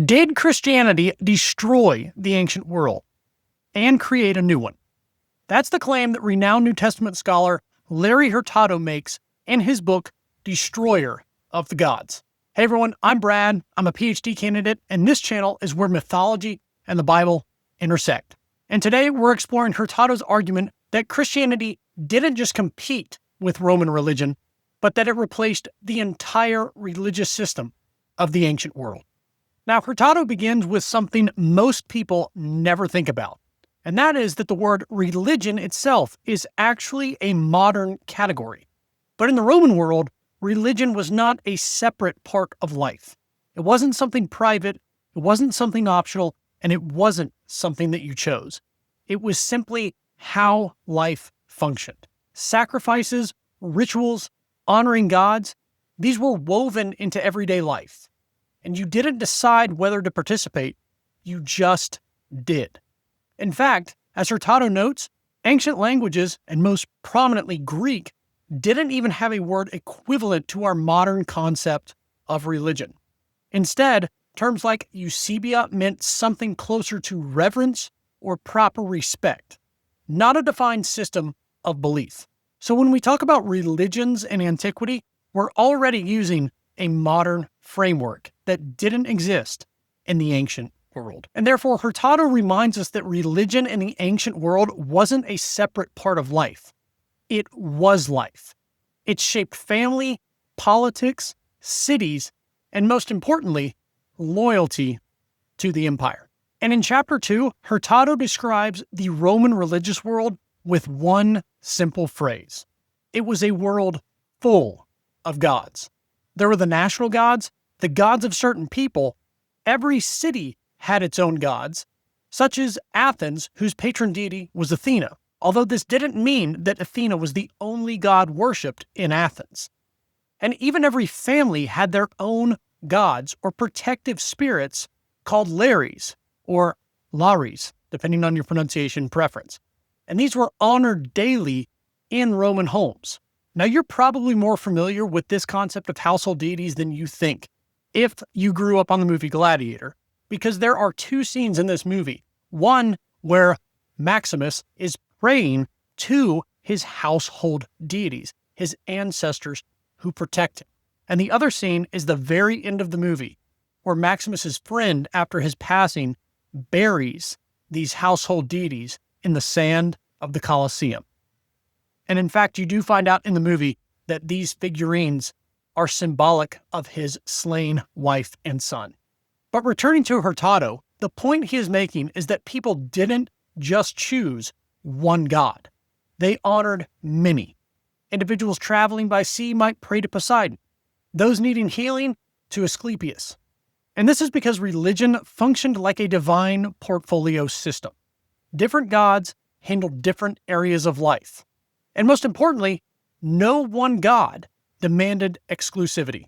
Did Christianity destroy the ancient world and create a new one? That's the claim that renowned New Testament scholar Larry Hurtado makes in his book, Destroyer of the Gods. Hey everyone, I'm Brad. I'm a PhD candidate, and this channel is where mythology and the Bible intersect. And today we're exploring Hurtado's argument that Christianity didn't just compete with Roman religion, but that it replaced the entire religious system of the ancient world. Now, Hurtado begins with something most people never think about, and that is that the word religion itself is actually a modern category. But in the Roman world, religion was not a separate part of life. It wasn't something private, it wasn't something optional, and it wasn't something that you chose. It was simply how life functioned. Sacrifices, rituals, honoring gods, these were woven into everyday life. And you didn't decide whether to participate, you just did. In fact, as Hurtado notes, ancient languages, and most prominently Greek, didn't even have a word equivalent to our modern concept of religion. Instead, terms like eusebia meant something closer to reverence or proper respect, not a defined system of belief. So when we talk about religions in antiquity, we're already using a modern framework that didn't exist in the ancient world. And therefore, Hurtado reminds us that religion in the ancient world wasn't a separate part of life. It was life. It shaped family, politics, cities, and most importantly, loyalty to the empire. And in chapter 2, Hurtado describes the Roman religious world with one simple phrase. It was a world full of gods. There were the national gods, the gods of certain people. Every city had its own gods, such as Athens, whose patron deity was Athena, although this didn't mean that Athena was the only god worshipped in Athens. And even every family had their own gods or protective spirits called Lares or Lares, depending on your pronunciation preference. And these were honored daily in Roman homes. Now, you're probably more familiar with this concept of household deities than you think if you grew up on the movie Gladiator, because there are two scenes in this movie. One where Maximus is praying to his household deities, his ancestors who protect him. And the other scene is the very end of the movie, where Maximus's friend, after his passing, buries these household deities in the sand of the Colosseum. And in fact, you do find out in the movie that these figurines are symbolic of his slain wife and son. But returning to Hurtado, the point he is making is that people didn't just choose one god. They honored many. Individuals traveling by sea might pray to Poseidon, those needing healing to Asclepius. And this is because religion functioned like a divine portfolio system. Different gods handled different areas of life. And most importantly, no one god demanded exclusivity.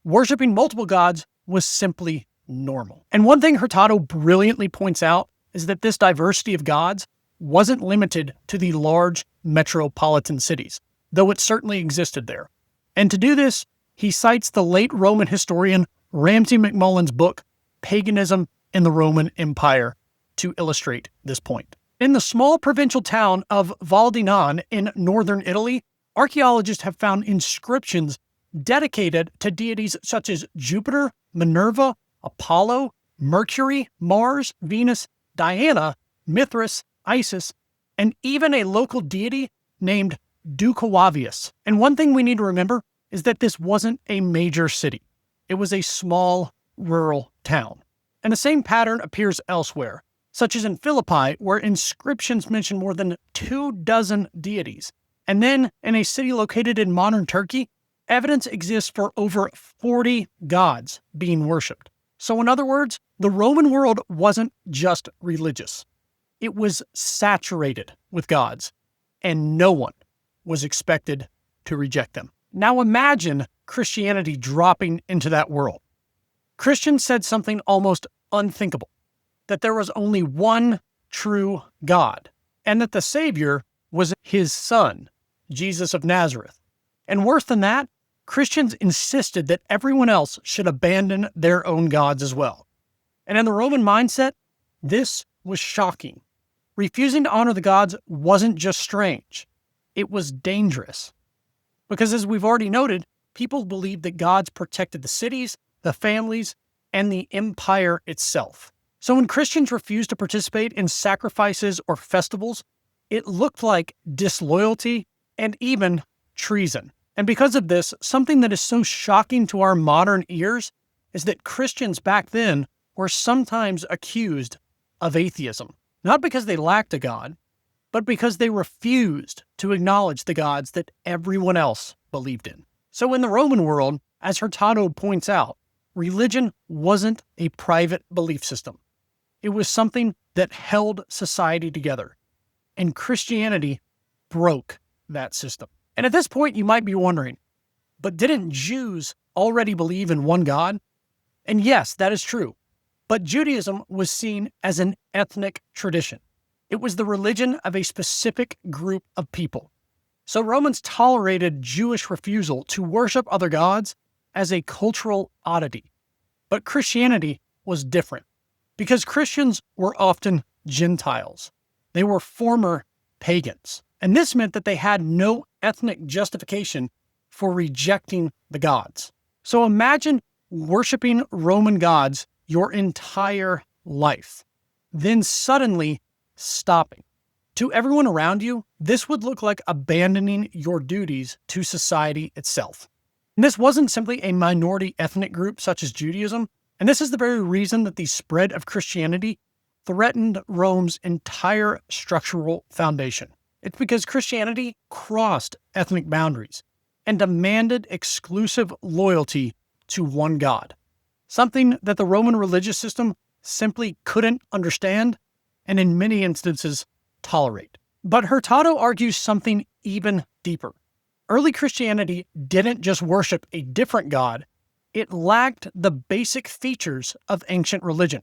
Worshipping multiple gods was simply normal. And one thing Hurtado brilliantly points out is that this diversity of gods wasn't limited to the large metropolitan cities, though it certainly existed there. And to do this, he cites the late Roman historian Ramsay MacMullen's book, Paganism in the Roman Empire, to illustrate this point. In the small provincial town of Valdinan in northern Italy, archaeologists have found inscriptions dedicated to deities such as Jupiter, Minerva, Apollo, Mercury, Mars, Venus, Diana, Mithras, Isis, and even a local deity named Deucolavius. And one thing we need to remember is that this wasn't a major city. It was a small, rural town. And the same pattern appears elsewhere, such as in Philippi, where inscriptions mention more than 24 deities. And then, in a city located in modern Turkey, evidence exists for over 40 gods being worshipped. So in other words, the Roman world wasn't just religious. It was saturated with gods, and no one was expected to reject them. Now imagine Christianity dropping into that world. Christians said something almost unthinkable, that there was only one true God, and that the Savior was his son, Jesus of Nazareth. And worse than that, Christians insisted that everyone else should abandon their own gods as well. And in the Roman mindset, this was shocking. Refusing to honor the gods wasn't just strange, it was dangerous. Because as we've already noted, people believed that gods protected the cities, the families, and the empire itself. So when Christians refused to participate in sacrifices or festivals, it looked like disloyalty and even treason. And because of this, something that is so shocking to our modern ears is that Christians back then were sometimes accused of atheism. Not because they lacked a god, but because they refused to acknowledge the gods that everyone else believed in. So in the Roman world, as Hurtado points out, religion wasn't a private belief system. It was something that held society together. And Christianity broke that system. And at this point, you might be wondering, but didn't Jews already believe in one God? And yes, that is true. But Judaism was seen as an ethnic tradition. It was the religion of a specific group of people. So Romans tolerated Jewish refusal to worship other gods as a cultural oddity. But Christianity was different, because Christians were often Gentiles. They were former pagans. And this meant that they had no ethnic justification for rejecting the gods. So imagine worshiping Roman gods your entire life, then suddenly stopping. To everyone around you, this would look like abandoning your duties to society itself. And this wasn't simply a minority ethnic group such as Judaism, and this is the very reason that the spread of Christianity threatened Rome's entire structural foundation. It's because Christianity crossed ethnic boundaries and demanded exclusive loyalty to one God, something that the Roman religious system simply couldn't understand and in many instances tolerate. But Hurtado argues something even deeper. Early Christianity didn't just worship a different God, it lacked the basic features of ancient religion.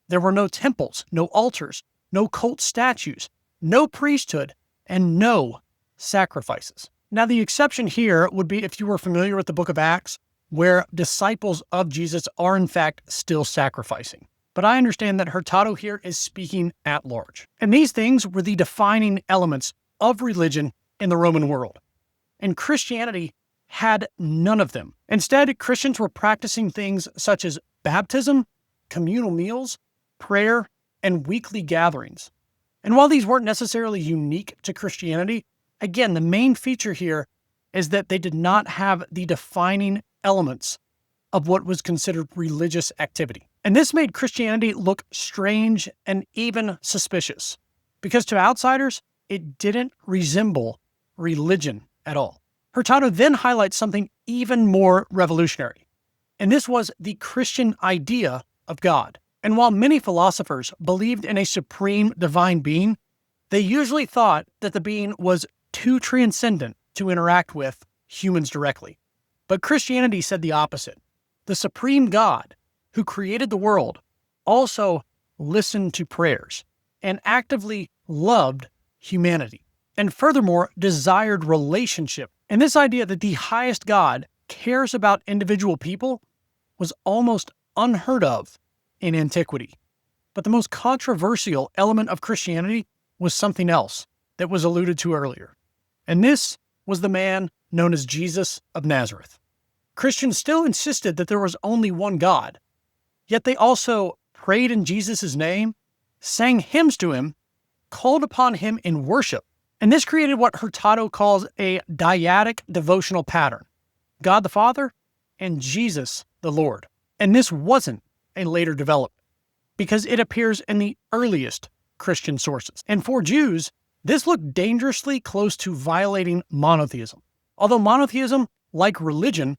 There were no temples, no altars, no cult statues, no priesthood, and no sacrifices. Now, the exception here would be if you were familiar with the book of Acts, where disciples of Jesus are in fact still sacrificing. But I understand that Hurtado here is speaking at large. And these things were the defining elements of religion in the Roman world. And Christianity had none of them. Instead, Christians were practicing things such as baptism, communal meals, prayer, and weekly gatherings. And while these weren't necessarily unique to Christianity, again, the main feature here is that they did not have the defining elements of what was considered religious activity. And this made Christianity look strange and even suspicious, because to outsiders, it didn't resemble religion at all. Hurtado then highlights something even more revolutionary, and this was the Christian idea of God. And while many philosophers believed in a supreme divine being, they usually thought that the being was too transcendent to interact with humans directly. But Christianity said the opposite. The supreme God, who created the world, also listened to prayers and actively loved humanity, and furthermore desired relationship. And this idea that the highest God cares about individual people was almost unheard of in antiquity. But the most controversial element of Christianity was something else that was alluded to earlier. And this was the man known as Jesus of Nazareth. Christians still insisted that there was only one God, yet they also prayed in Jesus' name, sang hymns to him, called upon him in worship. And this created what Hurtado calls a dyadic devotional pattern: God the Father and Jesus the Lord. And this wasn't a later development, because it appears in the earliest Christian sources. And for Jews, this looked dangerously close to violating monotheism. Although monotheism, like religion,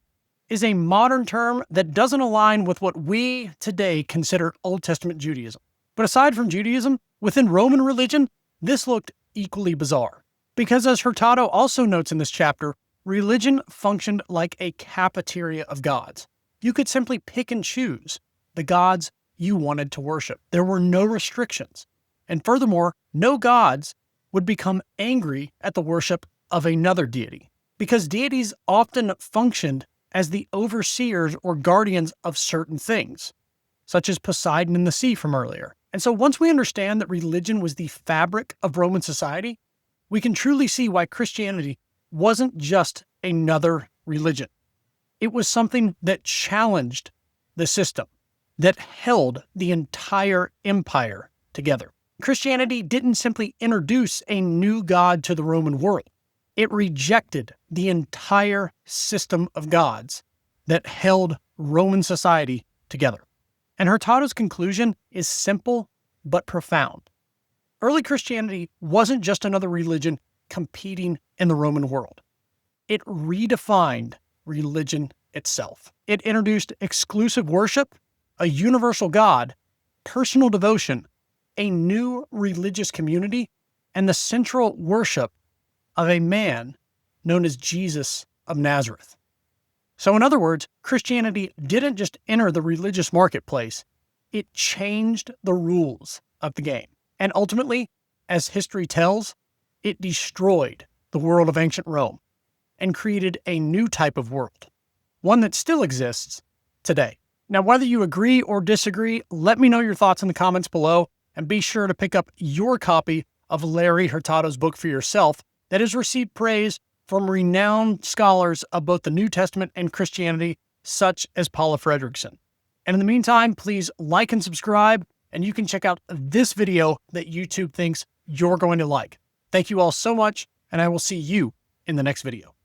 is a modern term that doesn't align with what we today consider Old Testament Judaism. But aside from Judaism, within Roman religion, this looked equally bizarre. Because as Hurtado also notes in this chapter, religion functioned like a cafeteria of gods. You could simply pick and choose the gods you wanted to worship. There were no restrictions. And furthermore, no gods would become angry at the worship of another deity, because deities often functioned as the overseers or guardians of certain things. such as Poseidon and the sea from earlier. And so once we understand that religion was the fabric of Roman society, we can truly see why Christianity wasn't just another religion. It was something that challenged the system, that held the entire empire together. Christianity didn't simply introduce a new god to the Roman world. It rejected the entire system of gods that held Roman society together. And Hurtado's conclusion is simple but profound. Early Christianity wasn't just another religion competing in the Roman world. It redefined religion itself. It introduced exclusive worship, a universal God, personal devotion, a new religious community, and the central worship of a man known as Jesus of Nazareth. So in other words, Christianity didn't just enter the religious marketplace, it changed the rules of the game. And ultimately, as history tells, it destroyed the world of ancient Rome and created a new type of world, one that still exists today. Now, whether you agree or disagree, let me know your thoughts in the comments below, and be sure to pick up your copy of Larry Hurtado's book for yourself that has received praise from renowned scholars of both the New Testament and Christianity, such as Paula Fredrickson. And in the meantime, please like and subscribe, and you can check out this video that YouTube thinks you're going to like. Thank you all so much, and I will see you in the next video.